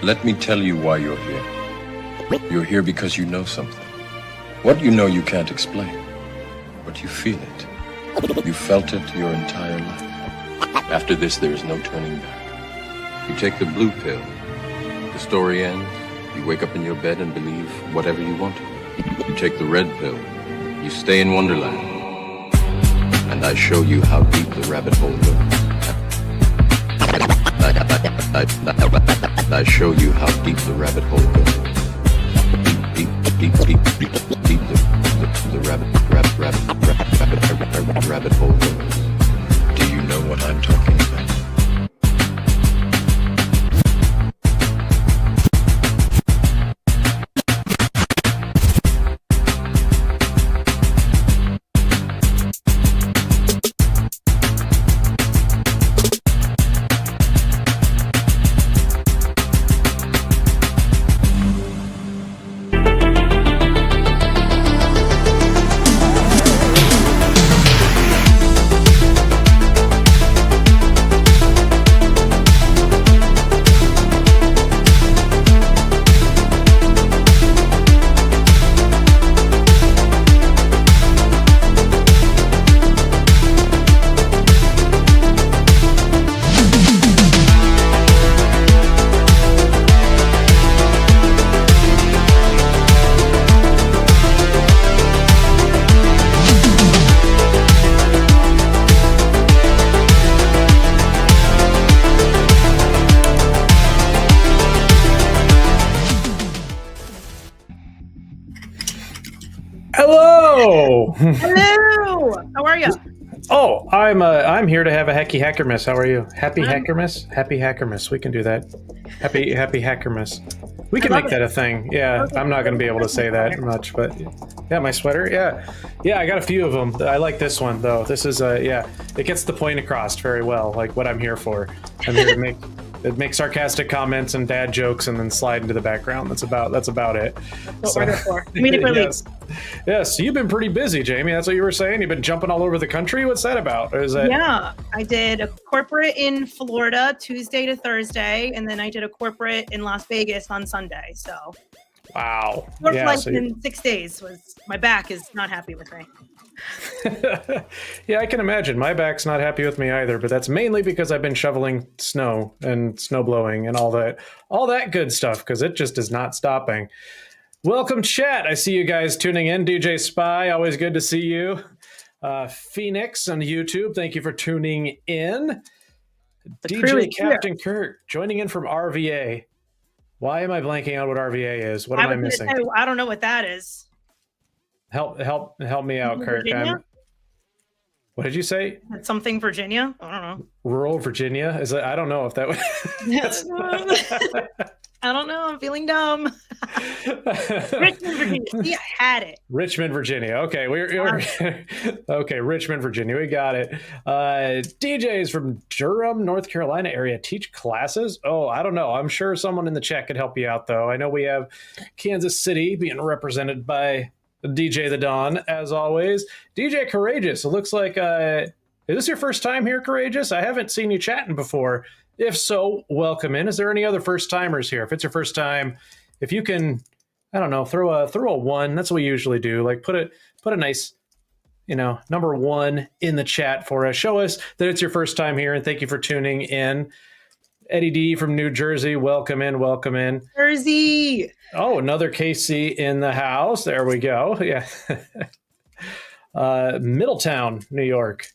Let me tell you why you're here. You're here because you know something. What you know you can't explain, but you feel it. You felt it your entire life. After this, there is no turning back. You take the blue pill. The story ends. You wake up in your bed and believe whatever you want to. You take the red pill. You stay in Wonderland. And I show you how deep the rabbit hole goes. I show you how deep the rabbit hole goes. Deep the rabbit hole goes. Do you know what I'm talking about? Hello. Hello. How are you? Oh, I'm here to have a Hacky Hackermas. How are you? Happy Hackermas? Happy Hackermas. We can do that. Happy Hackermas. We can make that a thing. Yeah, I'm not going to be able to say that much, but yeah, my sweater. Yeah, I got a few of them. I like this one though. This is yeah, it gets the point across very well. Like what I'm here for. I'm here to make sarcastic comments and dad jokes and then slide into the background. That's about it. That's what we're there for. Comedic relief. Yes, you've been pretty busy, Jamie. That's what you were saying. You've been jumping all over the country. What's that about? Or is that... Yeah, I did a corporate in Florida Tuesday to Thursday, and then I did a corporate in Las Vegas on Sunday. So, wow. four flights in 6 days. Was my back is not happy with me. Yeah, I can imagine. My back's not happy with me either, but that's mainly because I've been shoveling snow and snow blowing and all that good stuff because it just is not stopping. Welcome, chat. I see you guys tuning in. DJ Spy, always good to see you. Phoenix on YouTube, thank you for tuning in. DJ Captain Kurt joining in from RVA. Why am I blanking out what RVA is? What am I missing? I don't know what that is. Help me out, Kurt. What did you say? Something Virginia? I don't know. Rural Virginia? Is it? I don't know if that was... I don't know. I'm feeling dumb. Richmond, Virginia. See, I had it. Richmond, Virginia. Okay, we're okay. Richmond, Virginia. We got it. DJs from Durham, North Carolina area teach classes. Oh, I don't know. I'm sure someone in the chat could help you out, though. I know we have Kansas City being represented by DJ the Don, as always. DJ Courageous. It looks like. Is this your first time here, Courageous? I haven't seen you chatting before. If so, welcome in. Is there any other first timers here? If it's your first time, if you can, I don't know, throw a one. That's what we usually do. Like put a nice, number one in the chat for us. Show us that it's your first time here, and thank you for tuning in. Eddie D from New Jersey, welcome in, welcome in. Jersey. Oh, another KC in the house. There we go. Yeah. Middletown, New York.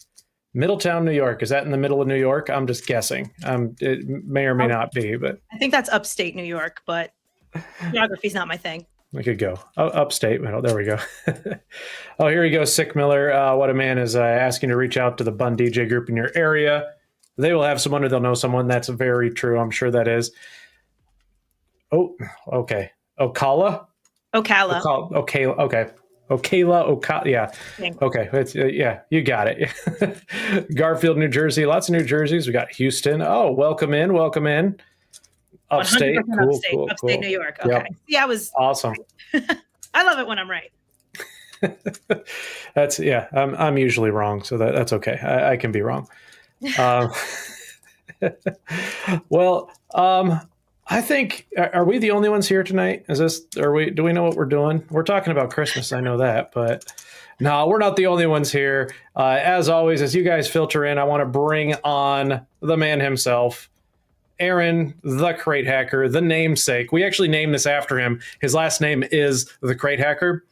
Middletown, New York. Is that in the middle of New York? I'm just guessing. It may or may not be, but I think that's upstate New York, but geography's not my thing. We could go upstate. Middle. There we go. Oh, here we go. Sick Miller. What a man is asking to reach out to the Bun DJ group in your area. They will have someone or they'll know someone. That's very true. I'm sure that is. Oh, okay. Ocala. Okay. Okayla, yeah. Okay, it's, yeah, you got it. Garfield, New Jersey, lots of New Jerseys. We got Houston. Oh, welcome in. Upstate, upstate New York. Okay, yep. Yeah, I was awesome. I love it when I'm right. That's I'm usually wrong, so that's okay. I can be wrong. Well, I think are we the only ones here tonight? Do we know what we're doing? We're talking about Christmas, I know that, but no, we're not the only ones here. As always, as you guys filter in, I want to bring on the man himself, Aaron, the Crate Hacker, the namesake. We actually named this after him. His last name is the Crate Hacker.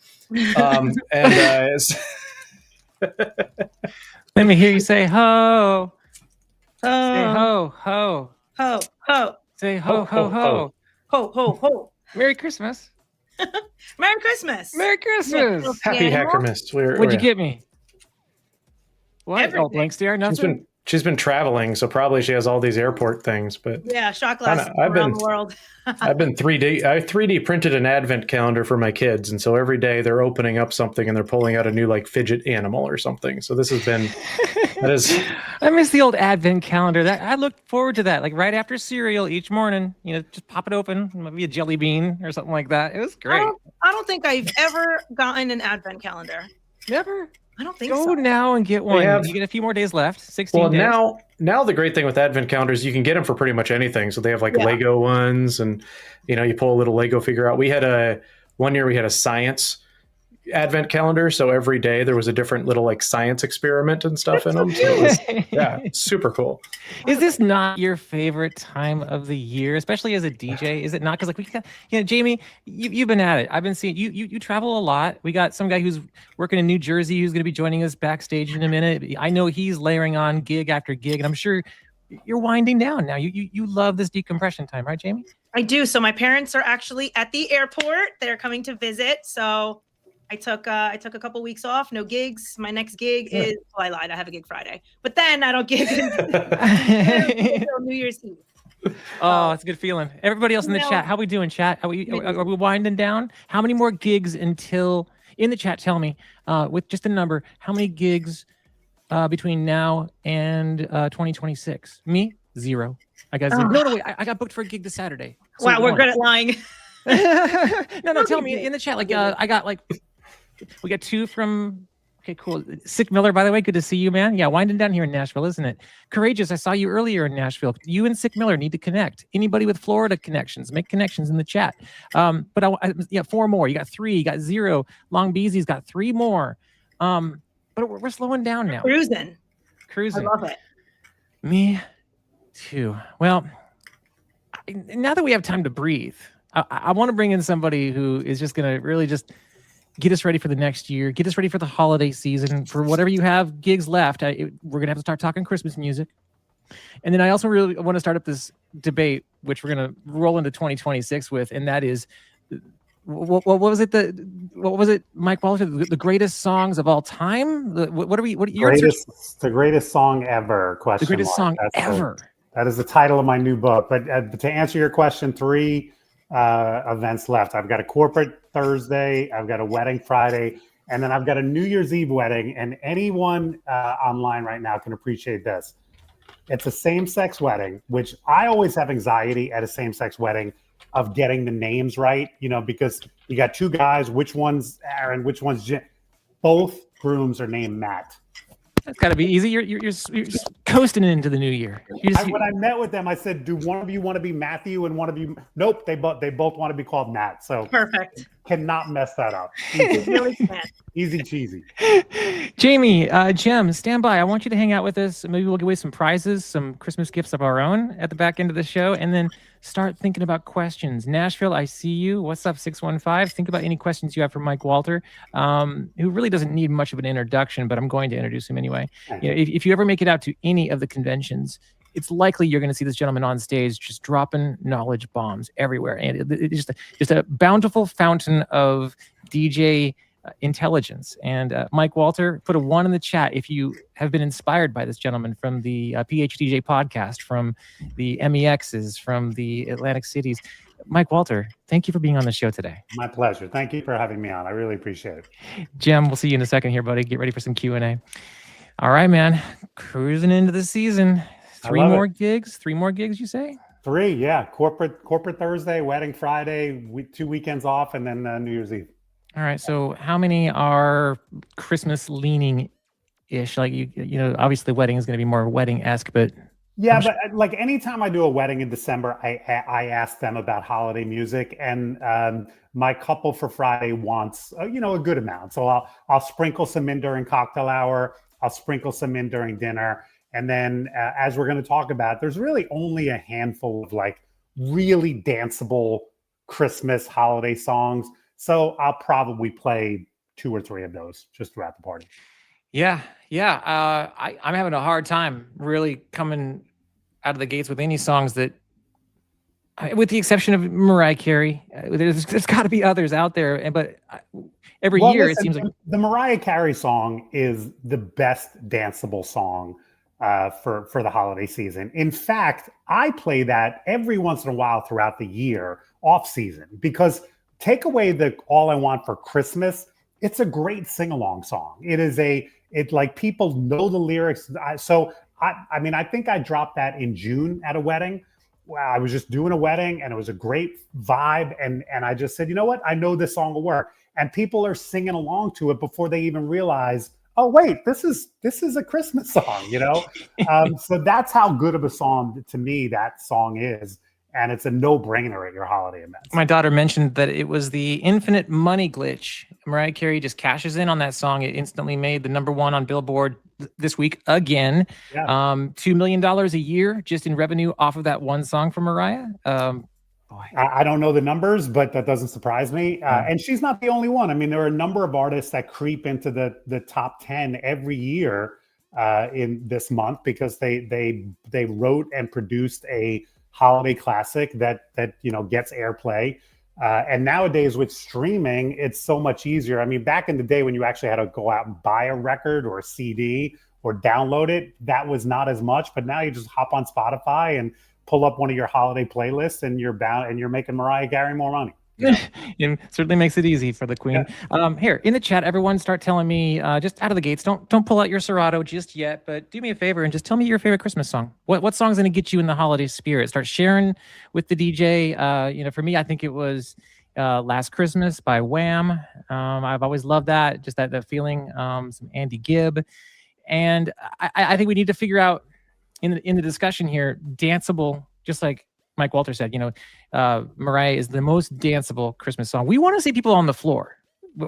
Let me hear you say ho. Say Oh, ho, ho. ho, ho, Say ho, ho, ho. ho, ho, ho. Merry Christmas. Merry Christmas. Merry Christmas. Happy Animal? Hackermas. What'd you get me? What? Everything. Oh, blank stare? Nothing? She's been traveling, so probably she has all these airport things. But Yeah, shot glasses I've around been- the world. I've been 3D. I 3D printed an advent calendar for my kids, and so every day they're opening up something and they're pulling out a new like fidget animal or something. So this has been that is I miss the old advent calendar. That I look forward to that. Like right after cereal each morning, just pop it open, maybe a jelly bean or something like that. It was great. I don't think I've ever gotten an advent calendar. Never. I don't think Go so. now and get one. have- You get a few more days left. 16 well days. now the great thing with advent calendars, you can get them for pretty much anything. So they have like Yeah. Lego ones, and you pull a little Lego figure out. We had one year we had a science advent calendar, so every day there was a different little like science experiment and stuff in them. So it was, yeah, super cool. Is this not your favorite time of the year, especially as a DJ? Is it not? Because like we got, Jamie, you've been at it. I've been seeing you travel a lot. We got some guy who's working in New Jersey who's going to be joining us backstage in a minute. I know he's layering on gig after gig, and I'm sure you're winding down now. You love this decompression time, right, Jamie? I do. So my parents are actually at the airport. They're coming to visit. So I took a couple weeks off, no gigs. My next gig is I lied. I have a gig Friday, but then I don't gig until New Year's Eve. Oh, it's a good feeling. Everybody else in the No. chat, how we doing, chat? Are we winding down? How many more gigs until in the chat? Tell me with just a number. How many gigs between now and 2026? Me, 0. I got 0. No, wait. I got booked for a gig this Saturday. So Wow, we're 1. good at lying. no, tell me in the chat. Like I got like we got 2 from. Okay, cool. Sick Miller, by the way, good to see you, man. Yeah, winding down here in Nashville, isn't it? Courageous, I saw you earlier in Nashville. You and Sick Miller need to connect. Anybody with Florida connections, make connections in the chat. But 4 more. You got 3. You got 0. Long Beezy's got 3 more. But we're slowing down now. Cruising. I Cruising. love it. Me too. Well, now that we have time to breathe, I want to bring in somebody who is just going to really just get us ready for the next year, get us ready for the holiday season, for whatever you have gigs left. We're going to have to start talking Christmas music. And then I also really want to start up this debate, which we're going to roll into 2026 with, and that is, what was it, Mike Walter, the greatest songs of all time? The greatest song ever? The greatest song That's ever. That is the title of my new book. But to answer your question, 3 events left. I've got a corporate Thursday, I've got a wedding Friday, and then I've got a New Year's Eve wedding. And anyone online right now can appreciate this. It's a same-sex wedding, which I always have anxiety at a same-sex wedding of getting the names right, because you got 2 guys, which one's Aaron, which one's Jim. Both grooms are named Matt. That's got to be easy. You're coasting into the new year. When I met with them, I said, "Do one of you want to be Matthew and one of you?" Nope, they both want to be called Matt. So Perfect. cannot mess that up. Really can't. Easy cheesy. Jamie, Jem, stand by. I want you to hang out with us. Maybe we'll give away some prizes, some Christmas gifts of our own at the back end of the show, and then start thinking about questions. Nashville, I see you. What's up, 615? Think about any questions you have for Mike Walter, who really doesn't need much of an introduction, but I'm going to introduce him anyway. If you ever make it out to any of the conventions, it's likely you're going to see this gentleman on stage just dropping knowledge bombs everywhere. And it's just a bountiful fountain of DJ intelligence. And Mike Walter, put a 1 in the chat if you have been inspired by this gentleman from the PhDJ podcast, from the MEXs, from the Atlantic Cities. Mike Walter, thank you for being on the show today. My pleasure. Thank you for having me on. I really appreciate it. Jim, we'll see you in a second here, buddy. Get ready for some Q&A. All right, man. Cruising into the season. 3 more gigs? 3 more gigs, you say? 3, yeah. Corporate Thursday, wedding Friday, 2 weekends off, and then New Year's Eve. All right. So how many are Christmas leaning ish? Like, obviously the wedding is going to be more wedding-esque, but Yeah, but like anytime I do a wedding in December, I ask them about holiday music, and my couple for Friday wants a good amount. So I'll sprinkle some in during cocktail hour. I'll sprinkle some in during dinner, and then as we're going to talk about, there's really only a handful of like really danceable Christmas holiday songs. So I'll probably play 2 or 3 of those just throughout the party. Yeah, yeah. I'm having a hard time really coming out of the gates with any songs that, with the exception of Mariah Carey. There's got to be others out there, but every year it seems like the Mariah Carey song is the best danceable song for the holiday season. In fact, I play that every once in a while throughout the year, off season, because take away the All I Want for Christmas, it's a great sing-along song. It's like people know the lyrics. I mean, I think I dropped that in June at a wedding. Wow, I was just doing a wedding and it was a great vibe. And I just said, you know what? I know this song will work. And people are singing along to it before they even realize, oh, wait, this is a Christmas song, So that's how good of a song to me that song is. And it's a no-brainer at your holiday events. My daughter mentioned that it was the infinite money glitch. Mariah Carey just cashes in on that song. It instantly made the #1 on Billboard this week again. Yeah. $2 million a year just in revenue off of that one song from Mariah. Boy. I don't know the numbers, but that doesn't surprise me. And she's not the only one. I mean, there are a number of artists that creep into the top 10 every year in this month because they wrote and produced a holiday classic that gets airplay. And nowadays with streaming, it's so much easier. I mean, back in the day when you actually had to go out and buy a record or a CD or download it, that was not as much. But now you just hop on Spotify and pull up one of your holiday playlists, and you're making Mariah Carey more money. It certainly makes it easy for the queen. Yeah. Here in the chat, everyone start telling me just out of the gates. Don't pull out your Serato just yet, but do me a favor and just tell me your favorite Christmas song. What song's going to get you in the holiday spirit? Start sharing with the DJ. For me, I think it was "Last Christmas" by Wham. I've always loved that, just that feeling. Some Andy Gibb, and I think we need to figure out in the discussion here, danceable, just like Mike Walter said, Mariah is the most danceable Christmas song. We want to see people on the floor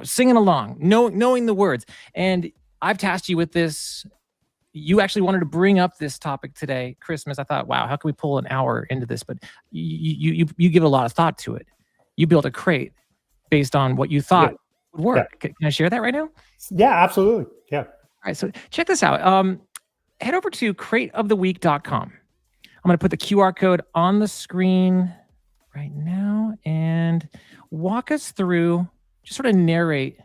singing along, knowing the words. And I've tasked you with this. You actually wanted to bring up this topic today, Christmas. I thought, wow, how can we pull an hour into this? But you give a lot of thought to it. You built a crate based on what you thought would work. Yeah. Can I share that right now? Yeah, absolutely. Yeah. All right, so check this out. Head over to crateoftheweek.com. I'm going to put the QR code on the screen right now and walk us through, just sort of narrate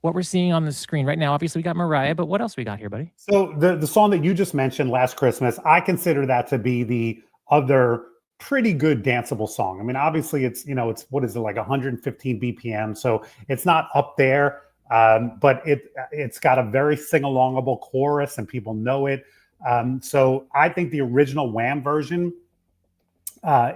what we're seeing on the screen right now. Obviously, we got Mariah, but what else we got here, buddy? So the song that you just mentioned, "Last Christmas," I consider that to be the other pretty good danceable song. I mean, obviously, it's what is it, like 115 BPM, so it's not up there, but it's got a very sing-alongable chorus, and people know it. So I think the original Wham version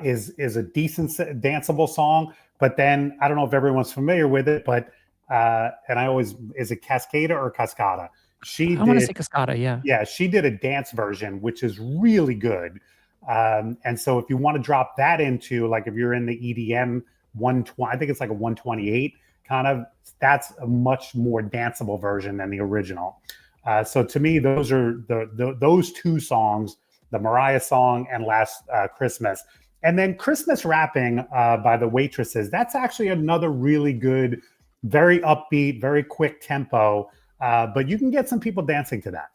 is a decent danceable song, but then I don't know if everyone's familiar with it, but is it Cascada or Cascada? I want to say Cascada, yeah. Yeah, she did a dance version, which is really good. And so if you want to drop that into, like, if you're in the EDM 120, I think it's like a 128 kind of, that's a much more danceable version than the original. So to me, those are those two songs, the Mariah song and "Last Christmas." And then "Christmas Wrapping" by the Waitresses. That's actually another really good, very upbeat, very quick tempo. But you can get some people dancing to that.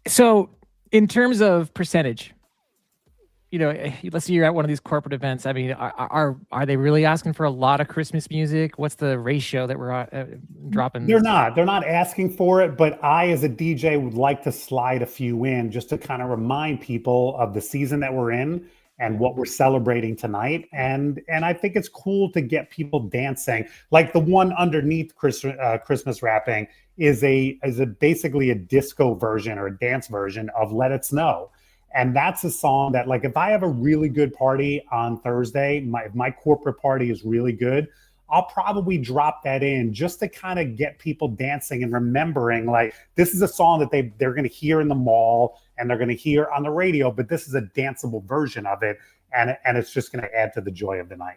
So in terms of percentage, let's say you're at one of these corporate events. I mean, are they really asking for a lot of Christmas music? What's the ratio that we're dropping? They're not asking for it, but I, as a DJ, would like to slide a few in just to kind of remind people of the season that we're in and what we're celebrating tonight. And I think it's cool to get people dancing. Like the one underneath Christmas Wrapping is basically a disco version or a dance version of "Let It Snow." And that's a song that, like, if I have a really good party on Thursday, my corporate party is really good, I'll probably drop that in just to kind of get people dancing and remembering, like, this is a song that they're going to hear in the mall and they're going to hear on the radio, but this is a danceable version of it. And it's just going to add to the joy of the night.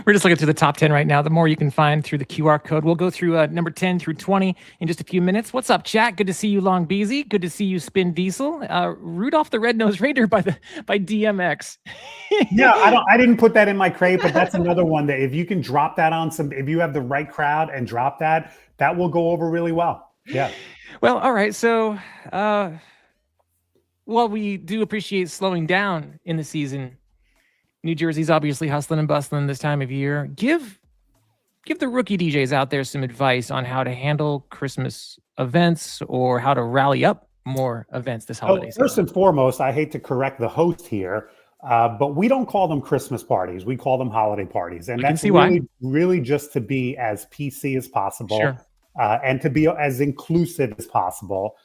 We're just looking through the top 10 right now. The more you can find through the QR code. We'll go through number 10 through 20 in just a few minutes. What's up, chat? Good to see you, Long Beezy. Good to see you, Spin Diesel. Rudolph the Red-Nosed Reindeer by DMX. Yeah, I didn't put that in my crate, but that's another one that if you can drop that on if you have the right crowd and drop that will go over really well. Yeah. Well, all right. So, while we do appreciate slowing down in the season, New Jersey's obviously hustling and bustling this time of year. Give the rookie DJs out there some advice on how to handle Christmas events or how to rally up more events this holiday season. First and foremost, I hate to correct the host here, but we don't call them Christmas parties. We call them holiday parties. And that's really just to be as PC as possible. Sure. And to be as inclusive as possible.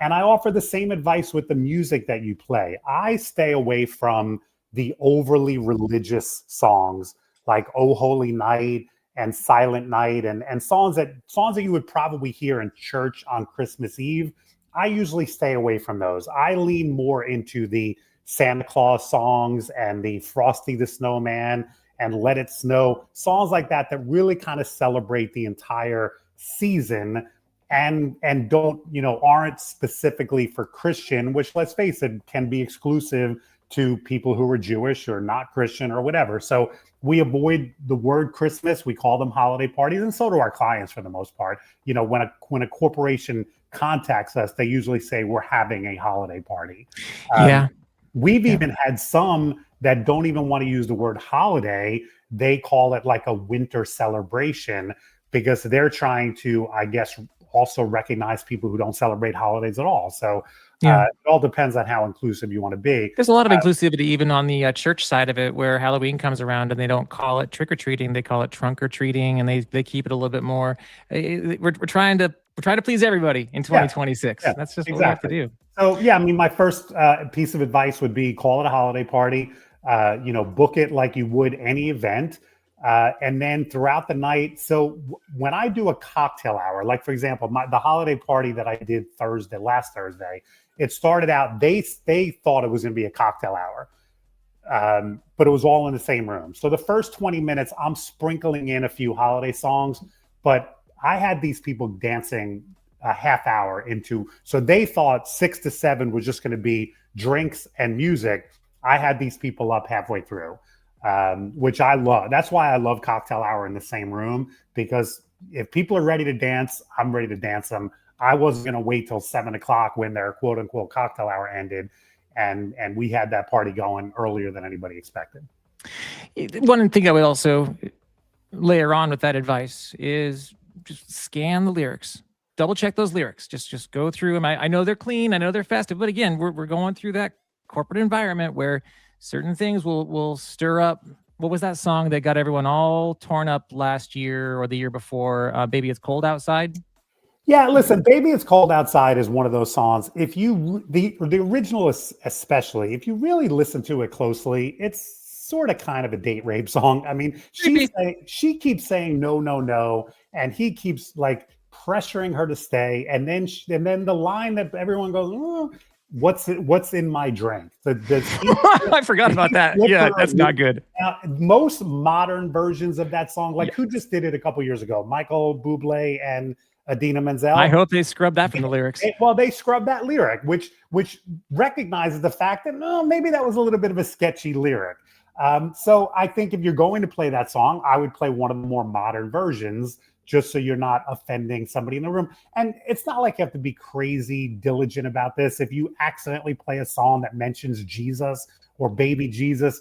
And I offer the same advice with the music that you play. I stay away from the overly religious songs like "Oh Holy Night" and "Silent Night" and songs that you would probably hear in church on Christmas Eve. I usually stay away from those. I lean more into the Santa Claus songs and the Frosty the Snowman and "Let It Snow," songs like that really kind of celebrate the entire season and aren't specifically for Christian, which, let's face it, can be exclusive to people who are Jewish or not Christian or whatever. So we avoid the word Christmas. We call them holiday parties, and so do our clients for the most part. When a corporation contacts us, they usually say we're having a holiday party. We've even had some that don't even want to use the word holiday. They call it like a winter celebration because they're trying to, I guess, also recognize people who don't celebrate holidays at all. So it all depends on how inclusive you want to be. There's a lot of inclusivity even on the church side of it, where Halloween comes around and they don't call it trick-or-treating, they call it trunk-or-treating, and they keep it a little bit more. We're trying to please everybody in 2026. Yeah, that's just what we have to do. So my first piece of advice would be call it a holiday party. Book it like you would any event. And then throughout the night, so when I do a cocktail hour, like for example, the holiday party that I did last Thursday, it started out, they thought it was going to be a cocktail hour, but it was all in the same room. So the first 20 minutes, I'm sprinkling in a few holiday songs, but I had these people dancing a half hour into, so they thought 6 to 7 was just going to be drinks and music. I had these people up halfway through. Which I love. That's why I love cocktail hour in the same room, because if people are ready to dance, I'm ready to dance them. I wasn't going to wait till 7 o'clock when their quote unquote cocktail hour ended. And we had that party going earlier than anybody expected. One thing I would also layer on with that advice is just scan the lyrics. Double check those lyrics. Just go through them. I know they're clean. I know they're festive, but again, we're going through that corporate environment where certain things will stir up. What was that song that got everyone all torn up last year or the year before? Baby, It's Cold Outside. Yeah, listen, Baby, It's Cold Outside is one of those songs. If the original especially, if you really listen to it closely, it's sort of kind of a date rape song. I mean, she keeps saying no, no, no, and he keeps like pressuring her to stay. And then the line that everyone goes, oh, what's in my drink? I forgot about that. Yeah, that's not good. Now, most modern versions of that song, who just did it a couple years ago? Michael Bublé and Idina Menzel. I hope they scrubbed that from the lyrics. They scrubbed that lyric, which recognizes the fact that maybe that was a little bit of a sketchy lyric. So I think if you're going to play that song, I would play one of the more modern versions, just so you're not offending somebody in the room. And it's not like you have to be crazy diligent about this. If you accidentally play a song that mentions Jesus or baby Jesus,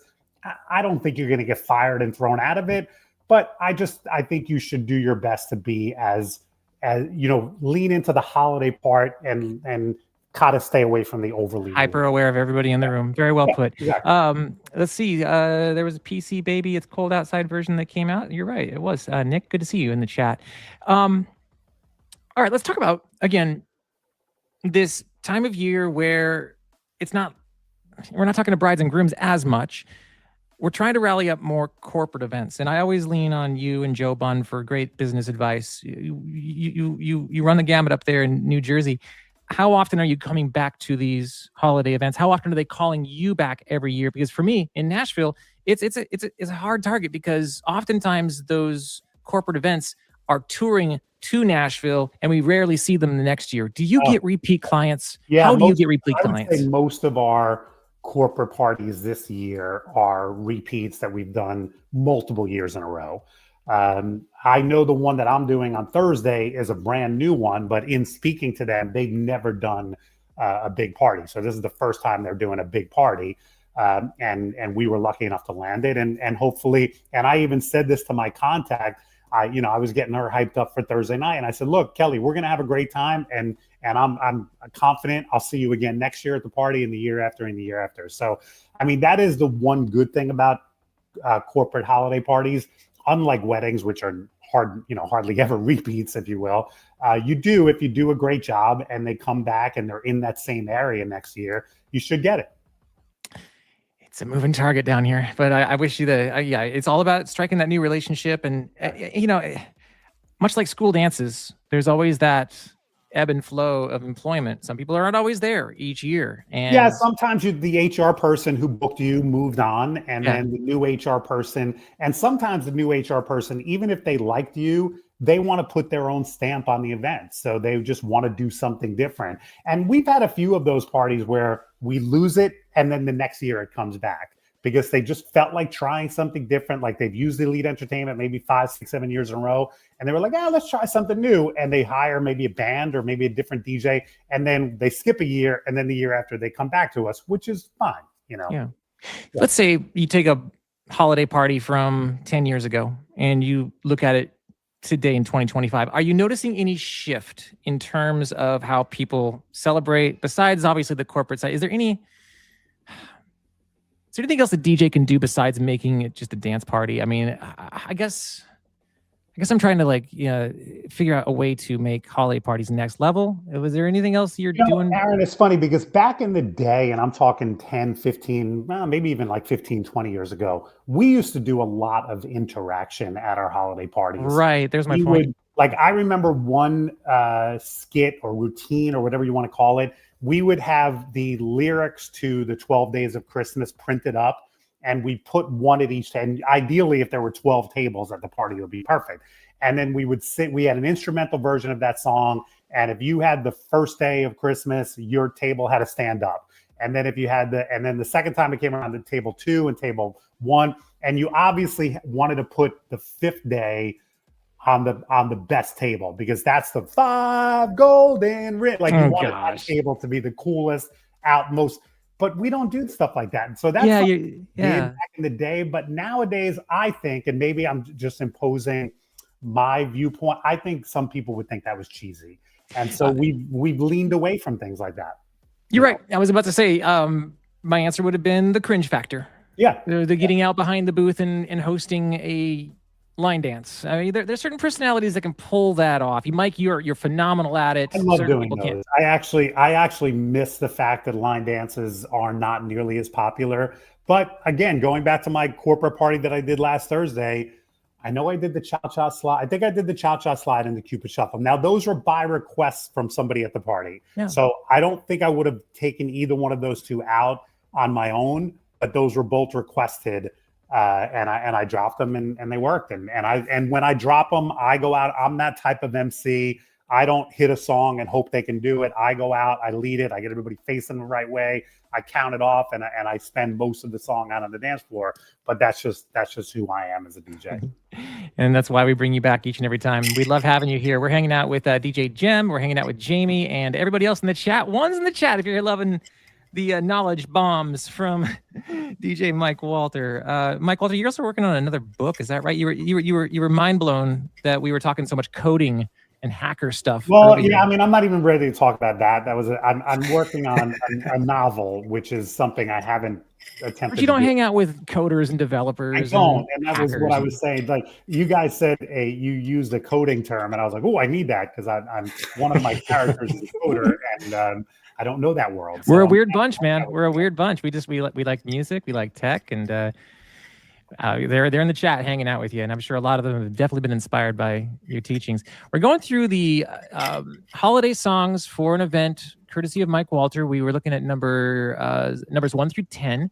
I don't think you're going to get fired and thrown out of it. But I think you should do your best to be as lean into the holiday part and kind of stay away from the overly hyper aware of everybody in the room. Very well put. Exactly. Let's see. There was a PC Baby, It's Cold Outside version that came out. You're right. It was. Nick, good to see you in the chat. All right, let's talk about, again, this time of year where we're not talking to brides and grooms as much. We're trying to rally up more corporate events. And I always lean on you and Joe Bunn for great business advice. You run the gamut up there in New Jersey. how often are you coming back to these holiday events? How often are they calling you back every year? Because for me in Nashville, it's a hard target because oftentimes those corporate events are touring to Nashville and we rarely see them the next year. Do you get repeat clients? Yeah, How do you get repeat I would clients? say most of our corporate parties this year are repeats that we've done multiple years in a row. I know the one that I'm doing on Thursday is a brand new one, but in speaking to them, they've never done a big party. So this is the first time they're doing a big party. And we were lucky enough to land it. And hopefully, and I even said this to my contact, I was getting her hyped up for Thursday night. And I said, look, Kelly, we're going to have a great time. And I'm confident I'll see you again next year at the party and the year after and the year after. So, I mean, that is the one good thing about corporate holiday parties. Unlike weddings, which are hardly ever repeats, if you will, if you do a great job and they come back and they're in that same area next year, you should get it. It's a moving target down here, but I wish you it's all about striking that new relationship. And, much like school dances, there's always that ebb and flow of employment. Some people aren't always there each year. And yeah, sometimes the HR person who booked you moved on, and then the new HR person, and sometimes the new HR person, even if they liked you, they want to put their own stamp on the event. So they just want to do something different. And we've had a few of those parties where we lose it and then the next year it comes back because they just felt like trying something different. Like they've used Elite Entertainment maybe 5, 6, 7 years in a row. And they were like, let's try something new. And they hire maybe a band or maybe a different DJ. And then they skip a year. And then the year after they come back to us, which is fine. Yeah. Let's say you take a holiday party from 10 years ago and you look at it today in 2025. Are you noticing any shift in terms of how people celebrate besides obviously the corporate side? Is there anything else a DJ can do besides making it just a dance party? I mean, I guess I'm trying to figure out a way to make holiday parties next level. Was there anything else you're doing? Aaron, it's funny because back in the day, and I'm talking 10, 15, maybe even like 15, 20 years ago, we used to do a lot of interaction at our holiday parties. Right. There's my point. I remember one skit or routine or whatever you want to call it. We would have the lyrics to the 12 Days of Christmas printed up. And we put one at each end. Ideally, if there were 12 tables at the party, it would be perfect. And then we had an instrumental version of that song. And if you had the first day of Christmas, your table had to stand up. And then and then the second time it came around to table 2 and table 1. And you obviously wanted to put the 5th day on the best table because that's the 5 golden ring. Like you wanted that table to be the coolest, most. But we don't do stuff like that. And so that's back in the day. But nowadays, I think, and maybe I'm just imposing my viewpoint, I think some people would think that was cheesy. And so we've leaned away from things like that. You're right. I was about to say, my answer would have been the cringe factor. Yeah. The getting out behind the booth and hosting a line dance. I mean, there's certain personalities that can pull that off. Mike, you're phenomenal at it. I love doing those. I actually miss the fact that line dances are not nearly as popular. But again, going back to my corporate party that I did last Thursday, I know I did the cha-cha slide. I think I did the cha-cha slide and the Cupid shuffle. Now, those were by request from somebody at the party. Yeah. So I don't think I would have taken either one of those two out on my own, but those were both requested. And I dropped them and they worked. And when I drop them, I go out. I'm that type of MC. I don't hit a song and hope they can do it. I go out, I lead it, I get everybody facing the right way. I count it off and I spend most of the song out on the dance floor. But that's just who I am as a DJ. And that's why we bring you back each and every time. We love having you here. We're hanging out with DJ Jem. We're hanging out with Jamie and everybody else in the chat. One's in the chat if you're loving the knowledge bombs from DJ Mike Walter. Mike Walter, you're also working on another book, is that right? You were mind blown that we were talking so much coding and hacker stuff. Well, yeah, I mean, I'm not even ready to talk about that. I'm working on a novel, which is something I haven't attempted. But you don't hang out with coders and developers. I don't, and that was what I was saying. Like you guys said, you used a coding term, and I was like, oh, I need that because I'm one of my characters is a coder, and I don't know that world. So we're a weird bunch, man. We're a weird bunch. We like music, we like tech, and they're in the chat hanging out with you, and I'm sure a lot of them have definitely been inspired by your teachings. We're going through the holiday songs for an event courtesy of Mike Walter. We were looking at numbers 1 through 10.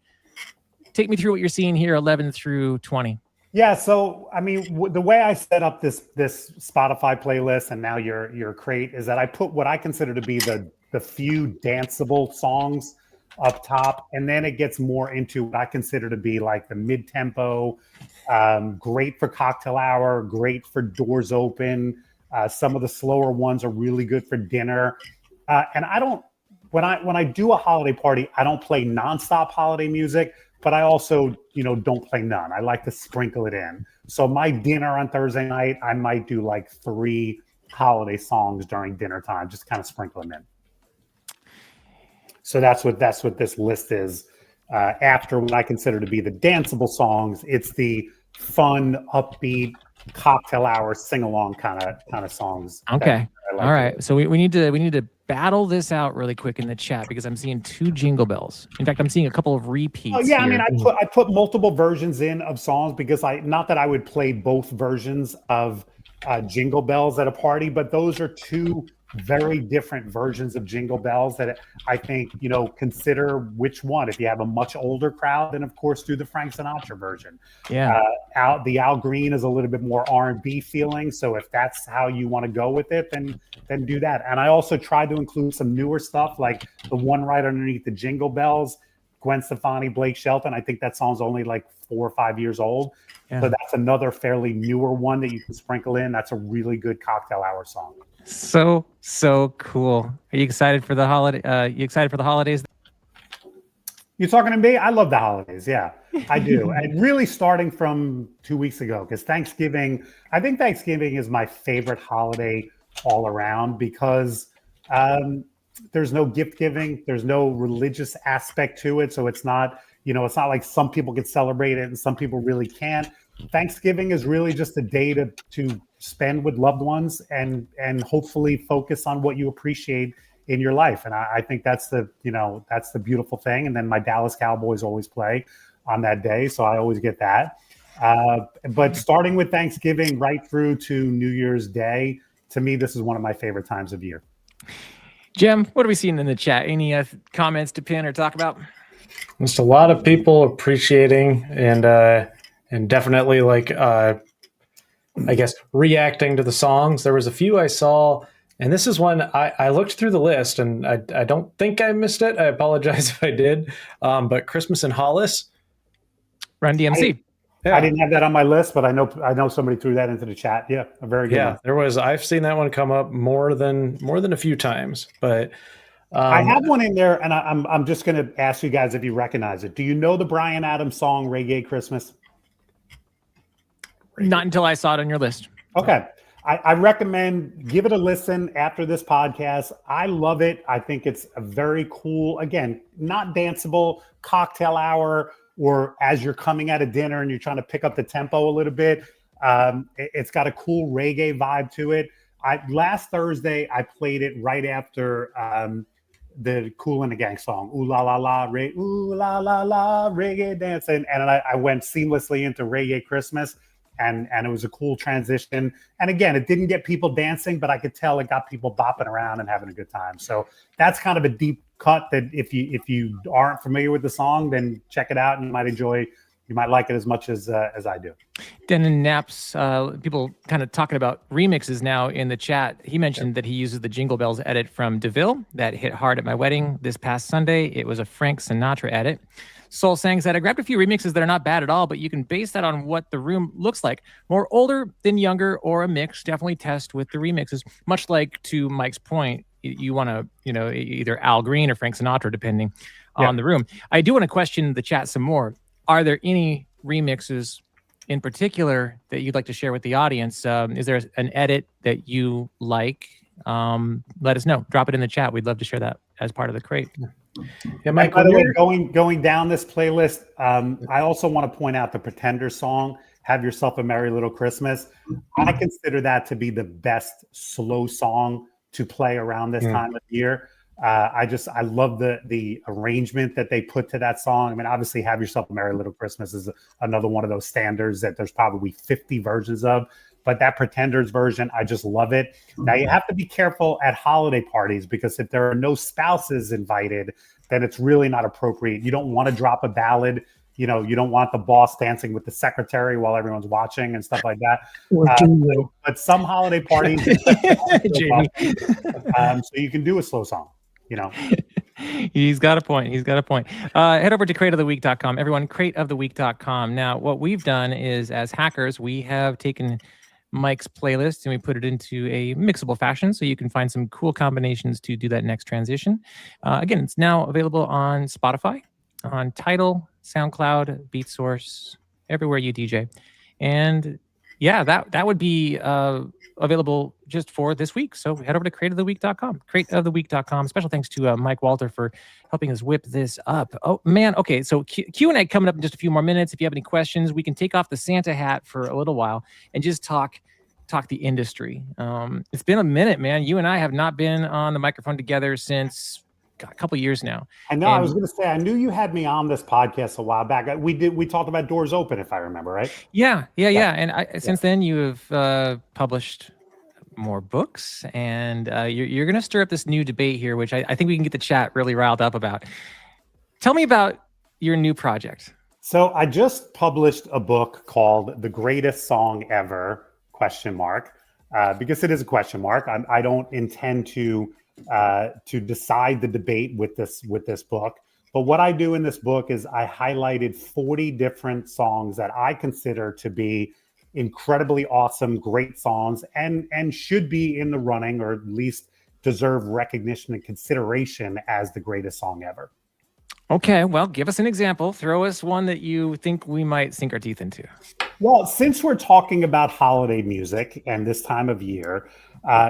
Take me through what you're seeing here, 11 through 20. Yeah, so I mean, the way I set up this Spotify playlist and now your crate is that I put what I consider to be the few danceable songs up top, and then it gets more into what I consider to be like the mid-tempo, great for cocktail hour, great for doors open. Some of the slower ones are really good for dinner. And I don't, when I do a holiday party, I don't play nonstop holiday music, but I also, don't play none. I like to sprinkle it in. So my dinner on Thursday night, I might do like 3 holiday songs during dinner time, just kind of sprinkle them in. So that's what this list is. After what I consider to be the danceable songs, it's the fun, upbeat, cocktail hour, sing along kind of songs. Okay. Like all right. So we need to battle this out really quick in the chat because I'm seeing 2 Jingle Bells. In fact, I'm seeing a couple of repeats. Oh yeah, here. I mean, I put multiple versions in of songs because not that I would play both versions of Jingle Bells at a party, but those are 2 very different versions of Jingle Bells that I think, consider which one. If you have a much older crowd, then of course do the Frank Sinatra version. Yeah. Al Green is a little bit more R&B feeling. So if that's how you want to go with it, then do that. And I also tried to include some newer stuff, like the one right underneath the Jingle Bells, Gwen Stefani, Blake Shelton. I think that song's only like 4 or 5 years old. Yeah. So that's another fairly newer one that you can sprinkle in. That's a really good cocktail hour song. So cool. Are you excited for the holiday? You excited for the holidays? You're talking to me? I love the holidays. Yeah, I do. And really starting from 2 weeks ago, because I think Thanksgiving is my favorite holiday all around because there's no gift giving. There's no religious aspect to it. So it's not like some people can celebrate it and some people really can't. Thanksgiving is really just a day to spend with loved ones and hopefully focus on what you appreciate in your life. And I think that's the beautiful thing. And then my Dallas Cowboys always play on that day, so I always get that. But starting with Thanksgiving right through to New Year's Day, to me, this is one of my favorite times of year. Jim, what are we seeing in the chat? Any comments to pin or talk about? Just a lot of people appreciating and definitely like I guess reacting to the songs. There was a few I saw, and this is one I looked through the list and I don't think I missed it. I apologize if I did. But Christmas in Hollis, Run DMC. I didn't have that on my list, but I know somebody threw that into the chat. Yeah, a very good one. There was. I've seen that one come up more than a few times, but I have one in there, and I'm just going to ask you guys if you recognize it. Do you know the Bryan Adams song "Reggae Christmas"? Not until I saw it on your list. Okay. I recommend give it a listen after this podcast. I love it. I think it's a very cool, again, not danceable cocktail hour or as you're coming out of dinner and you're trying to pick up the tempo a little bit. It's got a cool reggae vibe to it. Last Thursday, I played it right after the Kool and the Gang song, Ooh La La La, Ooh La La La, Reggae Dancing. And I went seamlessly into Reggae Christmas. And it was a cool transition. And again, it didn't get people dancing, but I could tell it got people bopping around and having a good time. So that's kind of a deep cut that if you aren't familiar with the song, then check it out and you might like it as much as I do. Denon Naps, people kind of talking about remixes now in the chat. He mentioned that he uses the Jingle Bells edit from DeVille that hit hard at my wedding this past Sunday. It was a Frank Sinatra edit. Soul Sang said, I grabbed a few remixes that are not bad at all, but you can base that on what the room looks like. More older than younger or a mix, definitely test with the remixes. Much like to Mike's point, you want to, either Al Green or Frank Sinatra, depending on the room. I do want to question the chat some more. Are there any remixes in particular that you'd like to share with the audience? Is there an edit that you like? Let us know. Drop it in the chat. We'd love to share that as part of the crate. Yeah, Mike, by the way, going down this playlist, I also want to point out the Pretender song, Have Yourself a Merry Little Christmas. I consider that to be the best slow song to play around this time of year. I love the arrangement that they put to that song. I mean, obviously, Have Yourself a Merry Little Christmas is another one of those standards that there's probably 50 versions of. but that Pretenders version, I just love it. Now you have to be careful at holiday parties, because if there are no spouses invited, then it's really not appropriate. You don't want to drop a ballad. You know, you don't want the boss dancing with the secretary while everyone's watching and stuff like that. But some holiday parties, Jamie. so you can do a slow song, you know. He's got a point. Head over to crateoftheweek.com. Everyone, crateoftheweek.com. Now, what we've done is, as hackers, we have taken Mike's playlist and we put it into a mixable fashion, so you can find some cool combinations to do that next transition. Again, it's now available on Spotify, on Tidal, SoundCloud, BeatSource, everywhere you DJ. And yeah, that would be available just for this week. So head over to crateoftheweek.com. Crateoftheweek.com. Special thanks to Mike Walter for helping us whip this up. Oh man, okay. So Q&A coming up in just a few more minutes. If you have any questions, we can take off the Santa hat for a little while and just talk the industry. It's been a minute, man. You and I have not been on the microphone together since a couple years now. I know. I was going to say, I knew you had me on this podcast a while back. We talked about Doors Open, if I remember, right? Yeah. And since then, you have published more books, and you're going to stir up this new debate here, which I think we can get the chat really riled up about. Tell me about your new project. So I just published a book called The Greatest Song Ever, ? Because it is a question mark. I don't intend to decide the debate with this book. But what I do in this book is I highlighted 40 different songs that I consider to be incredibly awesome, great songs, and should be in the running, or at least deserve recognition and consideration as the greatest song ever. Okay, well, give us an example. Throw us one that you think we might sink our teeth into. Well, since we're talking about holiday music and this time of year,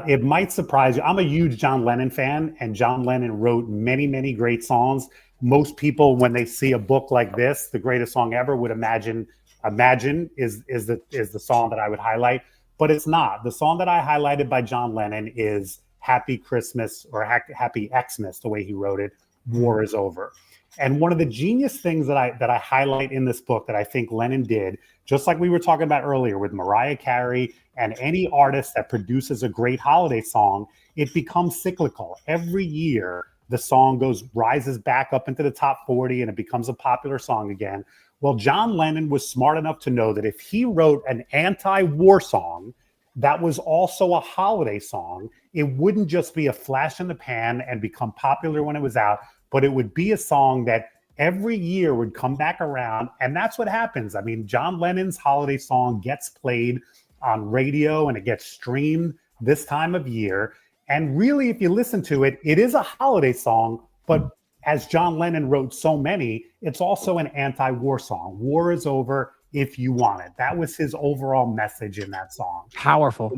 it might surprise you. I'm a huge John Lennon fan, and John Lennon wrote many, many great songs. Most people, when they see a book like this, The Greatest Song Ever, would imagine is the song that I would highlight, but it's not. The song that I highlighted by John Lennon is Happy Christmas, or Happy Xmas, the way he wrote it, War is Over. And one of the genius things that I highlight in this book that I think Lennon did, just like we were talking about earlier with Mariah Carey and any artist that produces a great holiday song, it becomes cyclical. Every year, the song rises back up into the top 40 and it becomes a popular song again. Well, John Lennon was smart enough to know that if he wrote an anti-war song that was also a holiday song, it wouldn't just be a flash in the pan and become popular when it was out, but it would be a song that every year would come back around. And that's what happens. I mean, John Lennon's holiday song gets played on radio and it gets streamed this time of year. And really, if you listen to it, it is a holiday song, but as John Lennon wrote so many, it's also an anti-war song. War is over if you want it. That was his overall message in that song. Powerful.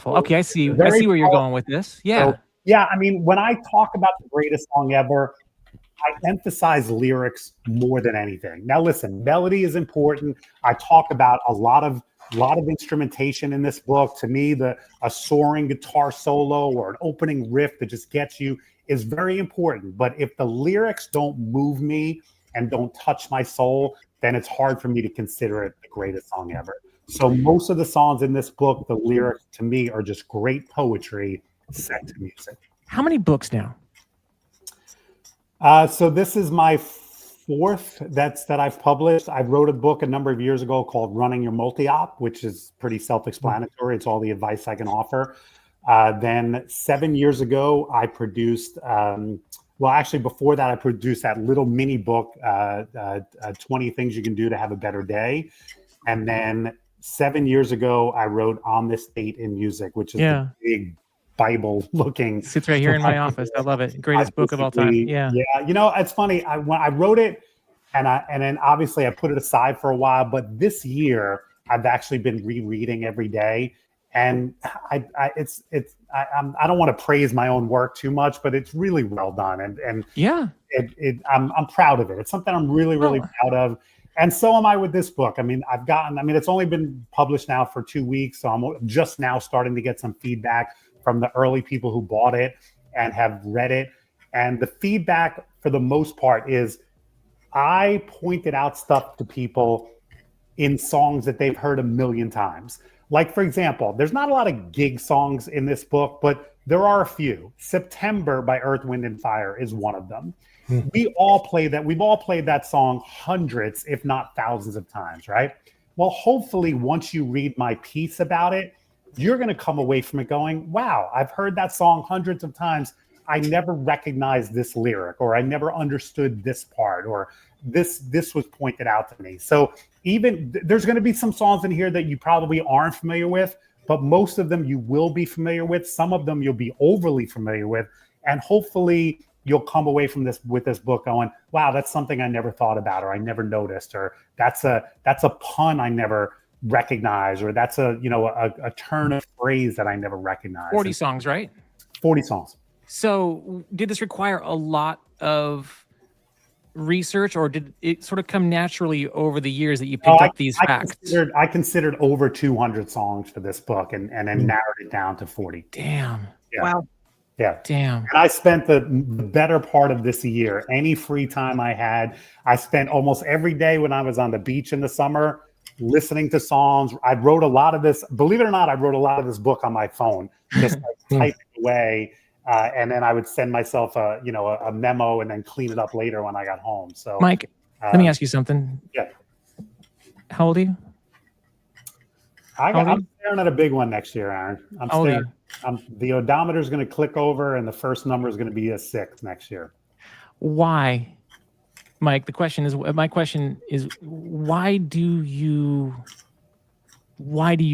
Okay, I see where you're going with this. Yeah. So, yeah, I mean, when I talk about the greatest song ever, I emphasize lyrics more than anything. Now, listen, melody is important. I talk about a lot of instrumentation in this book. To me, a soaring guitar solo or an opening riff that just gets you is very important. But if the lyrics don't move me and don't touch my soul, then it's hard for me to consider it the greatest song ever. So most of the songs in this book, the lyrics to me are just great poetry set to music. How many books now? So this is my fourth that I've published. I wrote a book a number of years ago called Running Your Multi-Op, which is pretty self-explanatory. It's all the advice I can offer. Then 7 years ago, I produced, before that, I produced that little mini book, 20 Things You Can Do to Have a Better Day. And then 7 years ago, I wrote On This Date in Music, which is the big Bible looking. Sits right here in my office. I love it. Greatest book of all time. Yeah. You know, it's funny. When I wrote it, and then obviously I put it aside for a while, but this year I've actually been rereading every day, and I don't want to praise my own work too much, but it's really well done, and yeah, I'm proud of it. It's something I'm really proud of. And so am I with this book. I mean, it's only been published now for 2 weeks, so I'm just now starting to get some feedback from the early people who bought it and have read it. And the feedback, for the most part, is I pointed out stuff to people in songs that they've heard a million times. Like, for example, there's not a lot of gig songs in this book, but there are a few. September by Earth, Wind, and Fire is one of them. We've all played that song hundreds, if not thousands of times, right? Well, hopefully once you read my piece about it, you're going to come away from it going, wow, I've heard that song hundreds of times. I never recognized this lyric, or I never understood this part, or this was pointed out to me. So even there's going to be some songs in here that you probably aren't familiar with, but most of them you will be familiar with. Some of them you'll be overly familiar with, and hopefully you'll come away from this book going, wow, that's something I never thought about, or I never noticed, or that's a pun I never recognized, or that's a turn of phrase that I never recognized. 40 songs, right? 40 songs. So did this require a lot of research, or did it sort of come naturally over the years that you picked up these facts? I considered over 200 songs for this book and then narrowed it down to 40. Damn. Yeah. Wow. Yeah. Damn. And I spent the better part of this year, any free time I had, I spent almost every day when I was on the beach in the summer listening to songs. I wrote a lot of this, believe it or not, I wrote a lot of this book on my phone, just like typing away. And then I would send myself a memo and then clean it up later when I got home. So, Mike, let me ask you something. Yeah. How old are you? I'm staring at a big one next year, Aaron. How old are you? The odometer is going to click over, and the first number is going to be a 6 next year. Why, Mike? My question is, why do you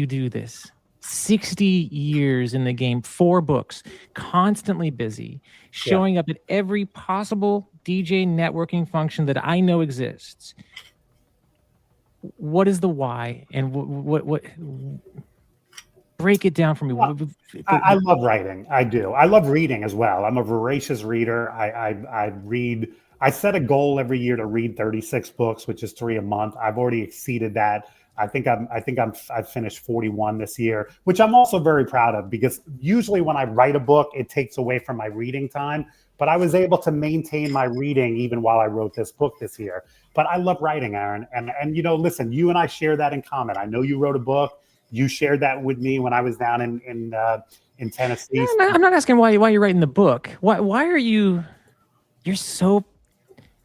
do this? 60 years in the game, 4 books, constantly busy, showing up at every possible DJ networking function that I know exists. What is the why, and what break it down for me? Well, I love writing. I do. I love reading as well. I'm a voracious reader. I read. I set a goal every year to read 36 books, which is 3 a month. I've already exceeded that. I've finished 41 this year, which I'm also very proud of, because usually when I write a book, it takes away from my reading time. But I was able to maintain my reading even while I wrote this book this year. But I love writing, Aaron. And listen, you and I share that in common. I know you wrote a book. You shared that with me when I was down in Tennessee. No, I'm not asking why you're writing the book. Why are you? You're so.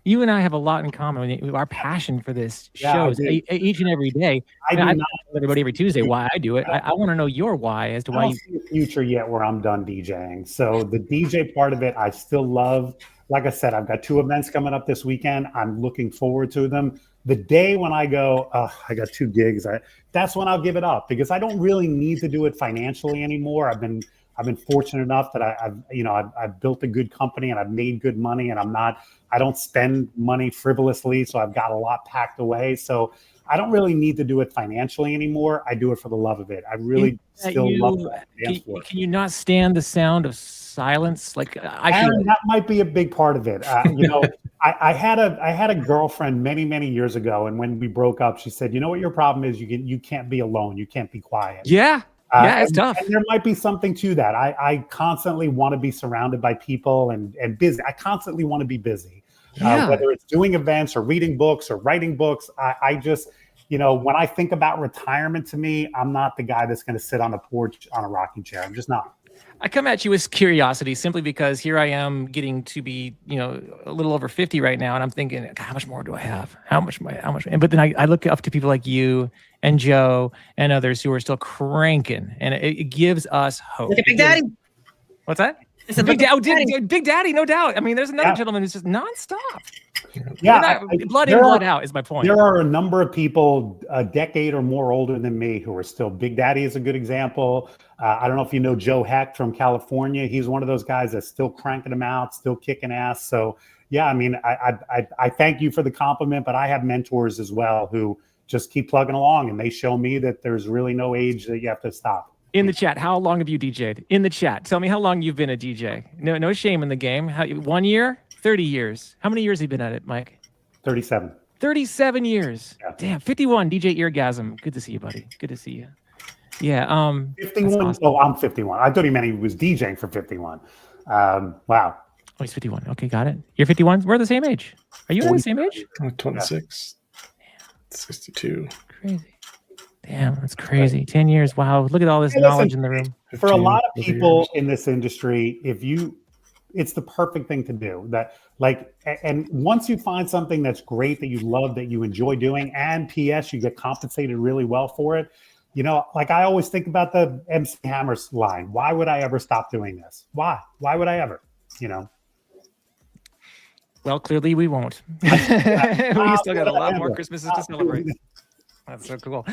You and I have a lot in common. Our passion for this shows each and every day. I tell everybody every Tuesday why I do it. I want to know your why as to why. I don't see a future yet where I'm done DJing. So the DJ part of it, I still love. Like I said, I've got 2 events coming up this weekend. I'm looking forward to them. The day when I go, I got 2 gigs, that's when I'll give it up, because I don't really need to do it financially anymore. I've been fortunate enough that I've built a good company and I've made good money, and I don't spend money frivolously. So I've got a lot packed away. So I don't really need to do it financially anymore. I do it for the love of it. I really still love that. Can you not stand the sound of silence? Aaron, that might be a big part of it. I had a girlfriend many years ago, and when we broke up, she said, "You know what your problem is? You can't be alone. You can't be quiet." Yeah. It's tough. And there might be something to that. I constantly want to be surrounded by people and busy. I constantly want to be busy, whether it's doing events or reading books or writing books. I just, when I think about retirement, to me, I'm not the guy that's going to sit on the porch on a rocking chair. I'm just not. I come at you with curiosity simply because here I am getting to be, a little over 50 right now. And I'm thinking, God, how much more do I have? How much? But then I look up to people like you and Joe and others who are still cranking. And it gives us hope. Look at Big Daddy. What's that? Big Daddy, no doubt. I mean, there's another gentleman who's just nonstop. Yeah, blood in, blood out is my point. There are a number of people a decade or more older than me who are still. Big Daddy is a good example. I don't know if you know Joe Hecht from California. He's one of those guys that's still cranking them out, still kicking ass. So yeah, I mean, I thank you for the compliment, but I have mentors as well who just keep plugging along, and they show me that there's really no age that you have to stop. In the chat, how long have you DJ'd? In the chat, tell me how long you've been a DJ. No shame in the game. 1 year? 30 years. How many years have you been at it, Mike? 37. 37 years. Yeah. Damn, 51. DJ Eargasm. Good to see you, buddy. Good to see you. Yeah. 51. Awesome. Oh, I'm 51. I thought he meant he was DJing for 51. Wow. Oh, he's 51. Okay, got it. You're 51. We're the same age. Are you the same age? I'm 26. Yeah. 62. Crazy. Damn, that's crazy. 10 years. Wow. Look at all this Hey, listen, knowledge in the room. For a lot of 15 people in this industry, it's the perfect thing to do. And once you find something that's great, that you love, that you enjoy doing, and P.S. you get compensated really well for it. Like I always think about the MC Hammer's line. Why would I ever stop doing this? Why? Why would I ever? Well, clearly we won't. We still got a lot more Christmases to celebrate. That's so cool.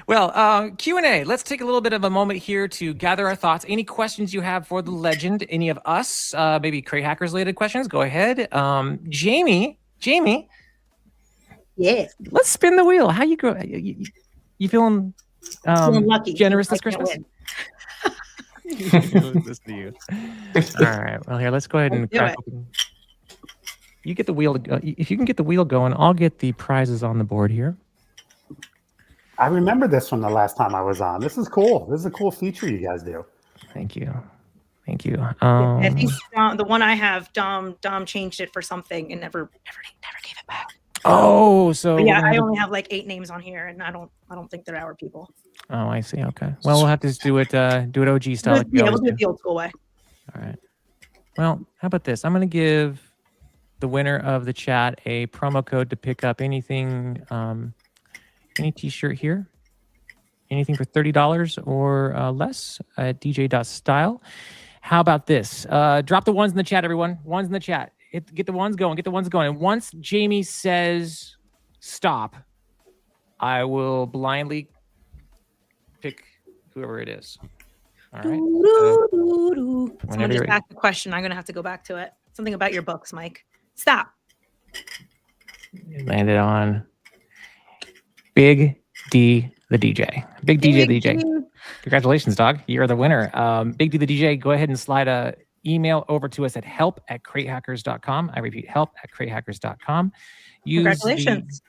Well, Q&A. Let's take a little bit of a moment here to gather our thoughts. Any questions you have for the legend, any of us, maybe Crate Hackers related questions, go ahead. Jamie. Yes. Let's spin the wheel. How you go? You feeling Feeling lucky. generous this I can't Christmas? win. This to you. All right. Well, here, let's go ahead and Let's do crack it. open. You get the wheel. If you can get the wheel going, I'll get the prizes on the board here. I remember this from the last time I was on. This is cool. This is a cool feature you guys do. Thank you. I think the one I have, Dom changed it for something and never gave it back. Oh, so But yeah, we're gonna I have only have like 8 names on here, and I don't think they're our people. Oh, I see. Okay. Well, we'll have to just do it OG style. Like we Yeah, we'll always do do. it the old school way. All right. Well, how about this? I'm going to give the winner of the chat a promo code to pick up anything, any t-shirt here, anything for $30 or less at DJ.style. How about this? Drop the ones in the chat, everyone. Ones in the chat. Get the ones going. Get the ones going. And once Jamie says stop, I will blindly pick whoever it is. All right. Someone whenever just you're asked a question. I'm gonna have to go back to it. Something about your books, Mike. Stop. landed on Big D the DJ. Big DJ the DJ. Congratulations, dog. You're the winner. Big D the DJ, go ahead and slide a email over to us at help@cratehackers.com. I repeat, help@cratehackers.com. Congratulations.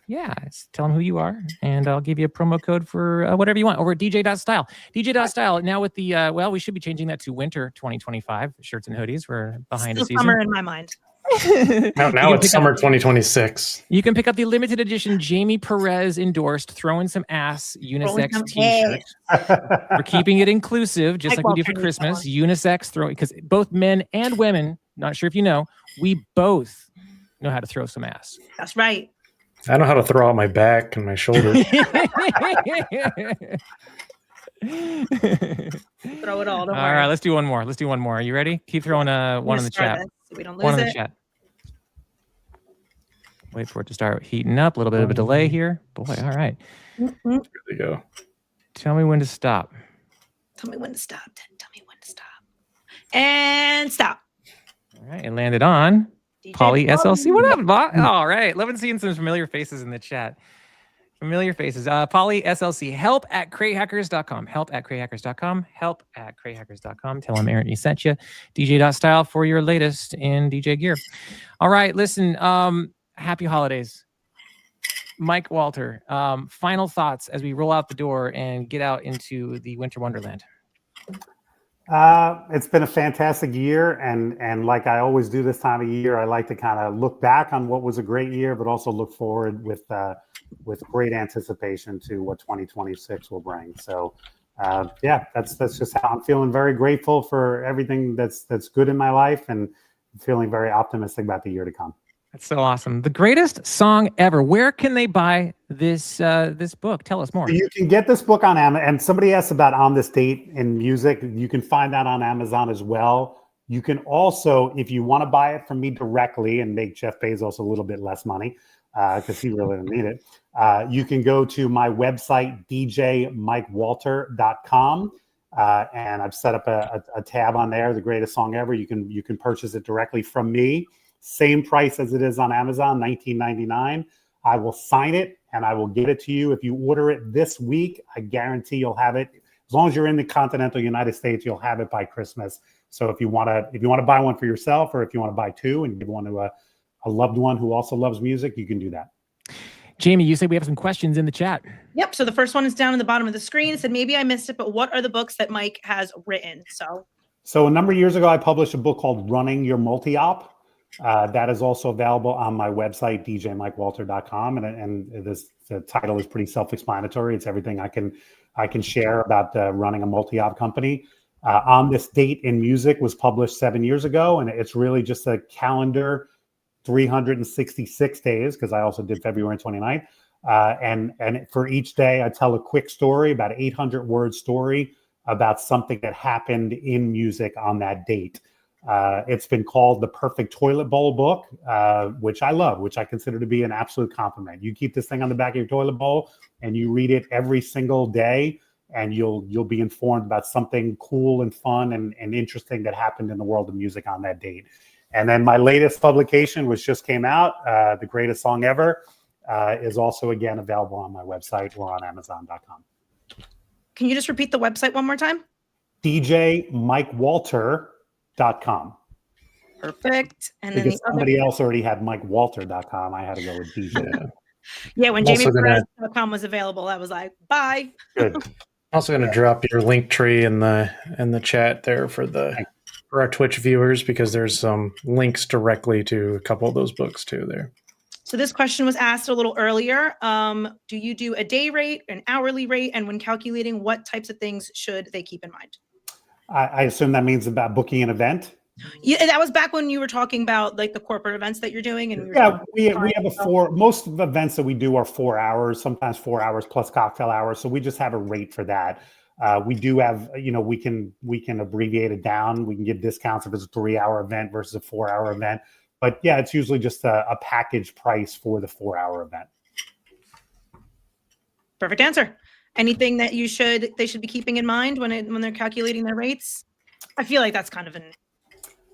Tell them who you are, and I'll give you a promo code for whatever you want over at DJ.style. DJ.style, now with the, we should be changing that to winter 2025 shirts and hoodies. We're behind Still the season. summer in my mind. Now it's summer 2026. You can pick up the limited edition Jamie Perez endorsed Throwing Some Ass unisex Some t-shirt. We're keeping it inclusive, just Mike like we do for Walter needs Christmas. that Unisex throwing, because both men and women, not sure if you know, we both know how to throw some ass. That's right. I know how to throw out my back and my shoulders. Throw it all. Don't All worry. right, let's do one more. Are you ready? Keep throwing one in the chat. So we don't lose One in the it. chat. Wait for it to start heating up. A little bit of a delay here. Boy, all right. Mhm. There we go. Tell me when to stop. Tell me when to stop. Tell me when to stop. And stop. All right, it landed on DJ Polly Paul. SLC. What up, bot? All right. Loving seeing some familiar faces in the chat. Familiar faces. Polly SLC. Help@cratehackers.com. Help@cratehackers.com. Help@cratehackers.com. Tell them Aaron you sent you. DJ.style for your latest in DJ gear. All right. Listen, happy holidays. Mike Walter, final thoughts as we roll out the door and get out into the winter wonderland. It's been a fantastic year, and like I always do this time of year, I like to kind of look back on what was a great year, but also look forward with great anticipation to what 2026 will bring. So, that's just how I'm feeling. Very grateful for everything that's good in my life, and feeling very optimistic about the year to come. That's so awesome. The greatest song ever. Where can they buy this book? Tell us more. You can get this book on Amazon. And somebody asked about On This Date in music. You can find that on Amazon as well. You can also, if you want to buy it from me directly and make Jeff Bezos a little bit less money, because he really doesn't need it, you can go to my website, djmikewalter.com. And I've set up a tab on there, The Greatest Song Ever. You can purchase it directly from me. Same price as it is on Amazon, $19.99. I will sign it and I will get it to you. If you order it this week, I guarantee you'll have it. As long as you're in the continental United States, you'll have it by Christmas. So if you want to buy one for yourself, or if you want to buy two and give one to a loved one who also loves music, you can do that. Jamie, you said we have some questions in the chat. Yep. So the first one is down in the bottom of the screen. It said, maybe I missed it, but what are the books that Mike has written? So a number of years ago, I published a book called Running Your Multi-Op. That is also available on my website, djmikewalter.com. And the title is pretty self-explanatory. It's everything I can share about running a multi-op company. On This Date in Music was published 7 years ago, and it's really just a calendar, 366 days, because I also did February 29th. And for each day, I tell a quick story, about 800-word story about something that happened in music on that date. It's been called the perfect toilet bowl book, which I love, which I consider to be an absolute compliment. You keep this thing on the back of your toilet bowl and you read it every single day, and you'll be informed about something cool and fun and interesting that happened in the world of music on that date. And then my latest publication, which just came out, The Greatest Song Ever, is also, again, available on my website or on Amazon.com. Can you just repeat the website one more time? djmikewalter.com. Perfect. And then Because somebody else already had mikewalter.com. I had to go with DJ. Yeah, when I'm also JamiePerez.com was available, I was like, bye. Good. Also going to drop your link tree in the chat there for our Twitch viewers, because there's some links directly to a couple of those books too there. So this question was asked a little earlier. Do you do a day rate, an hourly rate? And when calculating, what types of things should they keep in mind? I assume that means about booking an event. Yeah, that was back when you were talking about like the corporate events that you're doing. And we have most of the events that we do are 4 hours, sometimes 4 hours plus cocktail hours. So we just have a rate for that. We do have, we can abbreviate it down. We can give discounts if it's a 3-hour event versus a 4-hour event. But yeah, it's usually just a package price for the 4-hour event. Perfect answer. Anything that they should be keeping in mind when they're calculating their rates? I feel like that's kind of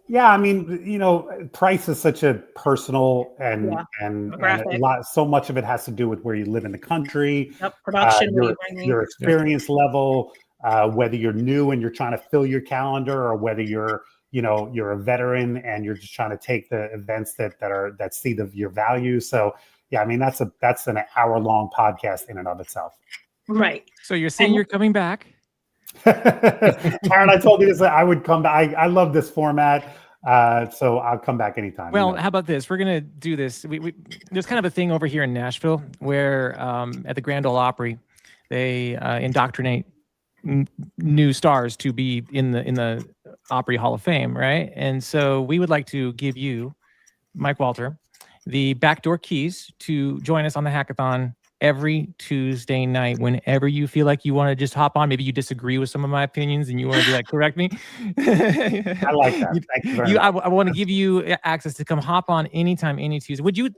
Yeah, I mean, price is such a personal and a lot. So much of it has to do with where you live in the country, production, your experience level, whether you're new and you're trying to fill your calendar, or whether you're a veteran and you're just trying to take the events that see your value. So yeah, I mean, that's an hour-long podcast in and of itself. Right. So you're saying you're coming back? Karen, I told you this, I would come back. I love this format. So I'll come back anytime. Well, how about this? We're going to do this. There's kind of a thing over here in Nashville where at the Grand Ole Opry, they indoctrinate new stars to be in the Opry Hall of Fame, right? And so we would like to give you, Mike Walter, the backdoor keys to join us on the hackathon every Tuesday night, whenever you feel like you want to just hop on. Maybe you disagree with some of my opinions and you want to be like, correct me. I like that. Thank you very much. I want to give you access to come hop on anytime, any Tuesday. Would you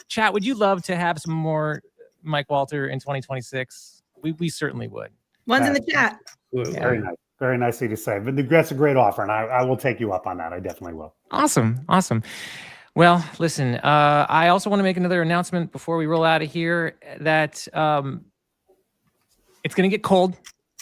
love to have some more Mike Walter in 2026? We certainly would. One's in the chat. Very nice. Very nicely to say. But that's a great offer, and I will take you up on that. I definitely will. Awesome. Well, listen, I also want to make another announcement before we roll out of here that it's going to get cold.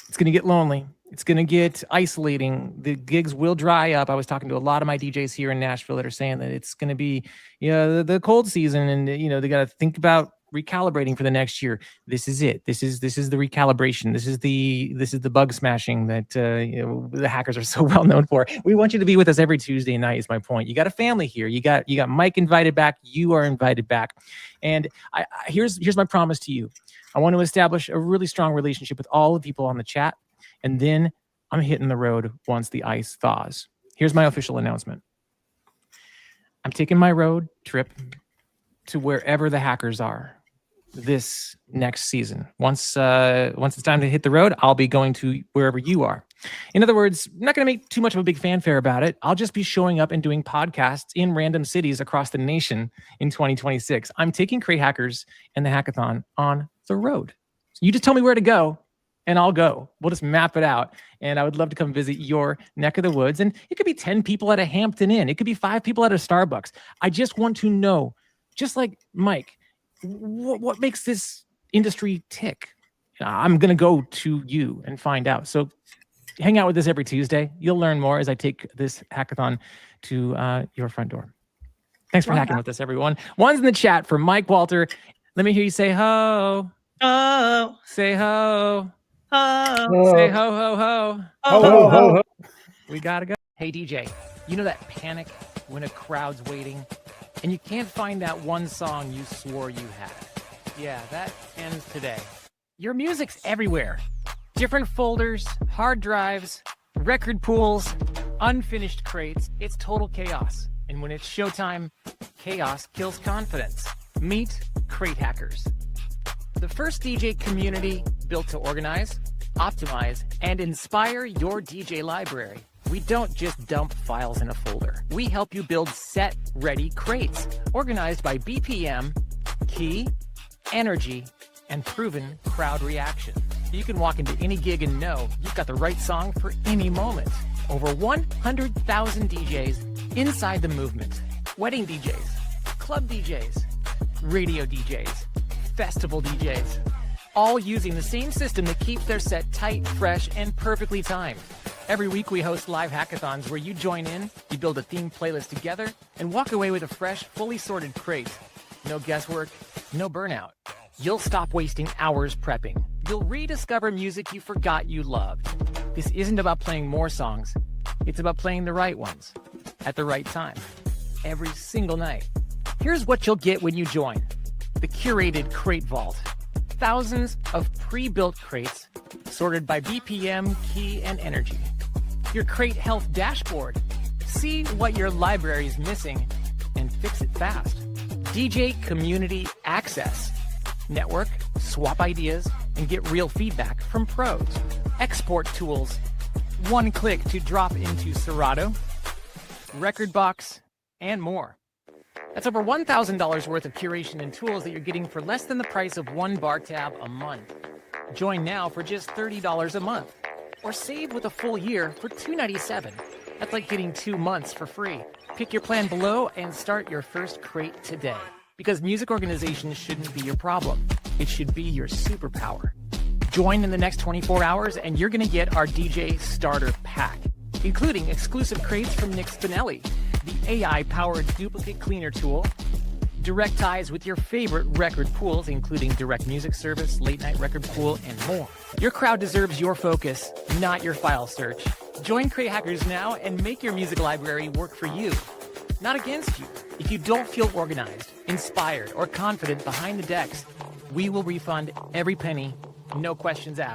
It's going to get lonely. It's going to get isolating. The gigs will dry up. I was talking to a lot of my DJs here in Nashville that are saying that it's going to be the cold season, and they got to think about recalibrating for the next year. This is it. This is the recalibration. This is the bug smashing that the hackers are so well known for. We want you to be with us every Tuesday night. Is my point. You got a family here. You got Mike invited back. You are invited back. And here's my promise to you. I want to establish a really strong relationship with all the people on the chat, and then I'm hitting the road once the ice thaws. Here's my official announcement. I'm taking my road trip to wherever the hackers are this next season. Once it's time to hit the road, I'll be going to wherever you are. In other words, I'm not going to make too much of a big fanfare about it. I'll just be showing up and doing podcasts in random cities across the nation in 2026. I'm taking Cray Hackers and the Hackathon on the road. So you just tell me where to go, and I'll go. We'll just map it out. And I would love to come visit your neck of the woods. And it could be 10 people at a Hampton Inn. It could be 5 people at a Starbucks. I just want to know, just like Mike, what makes this industry tick? I'm going to go to you and find out. So hang out with us every Tuesday. You'll learn more as I take this hackathon to your front door. Thanks for hacking with us, everyone. One's in the chat for Mike Walter. Let me hear you say ho. Oh. Say ho. Oh. Say ho, ho, ho. Oh. Ho, ho, ho. We got to go. Hey, DJ, you know that panic when a crowd's waiting? and you can't find that one song you swore you had. Yeah, that ends today. Your music's everywhere. Different folders, hard drives, record pools, unfinished crates. It's total chaos. And when it's showtime, chaos kills confidence. Meet Crate Hackers, the first DJ community built to organize, optimize, and inspire your DJ library. We don't just dump files in a folder. We help you build set-ready crates, organized by BPM, key, energy, and proven crowd reaction. You can walk into any gig and know you've got the right song for any moment. Over 100,000 DJs inside the movement. Wedding DJs, club DJs, radio DJs, festival DJs, all using the same system that keeps their set tight, fresh, and perfectly timed. Every week we host live hackathons where you join in, you build a themed playlist together, and walk away with a fresh, fully sorted crate. No guesswork, no burnout. You'll stop wasting hours prepping. You'll rediscover music you forgot you loved. This isn't about playing more songs. It's about playing the right ones at the right time, every single night. Here's what you'll get when you join. The curated Crate Vault. Thousands of pre-built crates sorted by BPM, key, and energy. Your crate health dashboard. See what your library is missing and fix it fast. DJ Community Access. Network, swap ideas, and get real feedback from pros. Export tools. One click to drop into Serato, Rekordbox, and more. That's over $1,000 worth of curation and tools that you're getting for less than the price of one bar tab a month. Join now for just $30 a month. Or save with a full year for $297. That's like getting 2 months for free. Pick your plan below and start your first crate today. Because music organization shouldn't be your problem. It should be your superpower. Join in the next 24 hours and you're going to get our DJ Starter Pack, including exclusive crates from Nick Spinelli, the AI-powered duplicate cleaner tool, direct ties with your favorite record pools, including Direct Music Service, Late Night Record Pool, and more. Your crowd deserves your focus, not your file search. Join Crate Hackers now and make your music library work for you, not against you. If you don't feel organized, inspired, or confident behind the decks, we will refund every penny, no questions asked.